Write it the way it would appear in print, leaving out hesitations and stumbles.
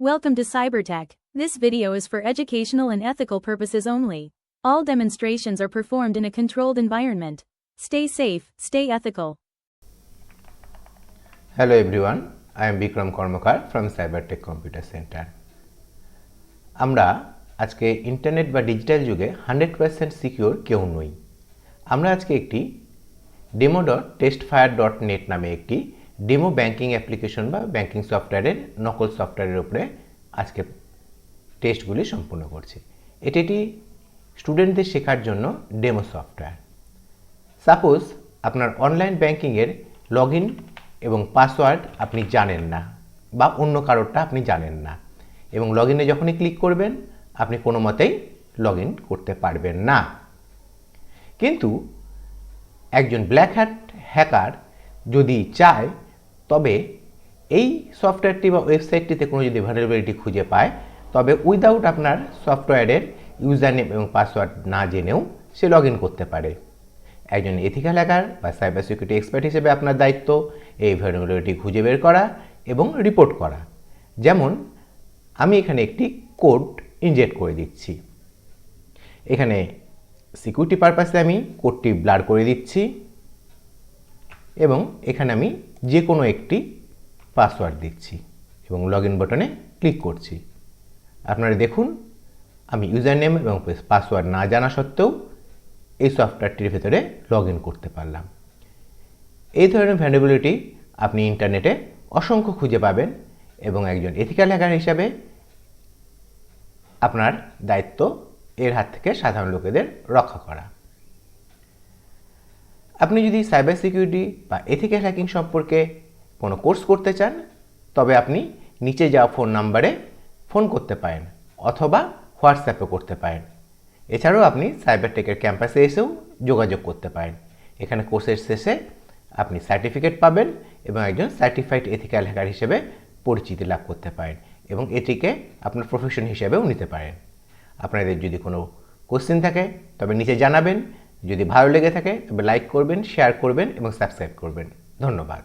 Welcome to Cybertech. This video is for educational and ethical purposes only. All demonstrations are performed in a controlled environment. Stay safe, stay ethical. Hello everyone, I am Bikram Kormakar from Cybertech Computer Center. আমরা আজকে internet বা digital যুগে 100% secure কেউ নই। আমরা আজকে একটি demo.testfire.net নামে একটি ডেমো ব্যাংকিং অ্যাপ্লিকেশন বা ব্যাংকিং সফটওয়্যারের নকল সফটওয়্যারের উপরে আজকে টেস্টগুলি সম্পূর্ণ করছি। এটি স্টুডেন্টদের শেখার জন্য ডেমো সফটওয়্যার। সাপোজ আপনার অনলাইন ব্যাংকিংয়ের লগইন এবং পাসওয়ার্ড আপনি জানেন না বা অন্য কারোরটা আপনি জানেন না এবং লগইনে যখনই ক্লিক করবেন আপনি কোনো মতেই লগইন করতে পারবেন না। কিন্তু একজন ব্ল্যাক হ্যাট হ্যাকার যদি চায় তবে এই সফটওয়্যারটি বা ওয়েবসাইটটিতে কোনো যদি ভালনারেবিলিটি খুঁজে পায় তবে উইদাউট আপনার সফটওয়্যারের ইউজার নেম এবং পাসওয়ার্ড না জেনেও সে লগইন করতে পারে। একজন এথিক্যাল হ্যাকার বা সাইবার সিকিউরিটি এক্সপার্ট হিসেবে আপনার দায়িত্ব এই ভালনারেবিলিটি খুঁজে বের করা এবং রিপোর্ট করা। যেমন আমি এখানে একটি কোড ইনজেক্ট করে দিচ্ছি। এখানে সিকিউরিটি পারপাসে আমি কোডটি ব্লার করে দিচ্ছি এবং এখানে আমি যে কোনো একটি পাসওয়ার্ড দিচ্ছি এবং লগইন বাটনে ক্লিক করছি। আপনারা দেখুন আমি ইউজার নেম এবং পাসওয়ার্ড না জানা সত্ত্বেও এই সফটওয়্যারটির ভেতরে লগইন করতে পারলাম। এই ধরনের ভালনারেবিলিটি আপনি ইন্টারনেটে অসংখ্য খুঁজে পাবেন এবং একজন এথিক্যাল হ্যাকার হিসাবে আপনার দায়িত্ব এর হাত থেকে সাধারণ লোকেদের রক্ষা করা। আপনি যদি সাইবার সিকিউরিটি বা এথিক্যাল হ্যাকিং সম্পর্কে কোনো কোর্স করতে চান তবে আপনি নিচে যাওয়া ফোন নাম্বারে ফোন করতে পারেন অথবা হোয়াটসঅ্যাপে করতে পারেন। এছাড়াও আপনি সাইবারটেকের ক্যাম্পাসে এসেও যোগাযোগ করতে পারেন। এখানে কোর্সের শেষে আপনি সার্টিফিকেট পাবেন এবং একজন সার্টিফাইড এথিক্যাল হ্যাকার হিসেবে পরিচিতি লাভ করতে পারেন এবং এটিকে আপনার প্রফেশন হিসেবেও নিতে পারেন। আপনাদের যদি কোনো কোশ্চেন থাকে তবে নিচে জানাবেন। যদি ভালো লেগে থাকে তবে লাইক করবেন, শেয়ার করবেন এবং সাবস্ক্রাইব করবেন। ধন্যবাদ।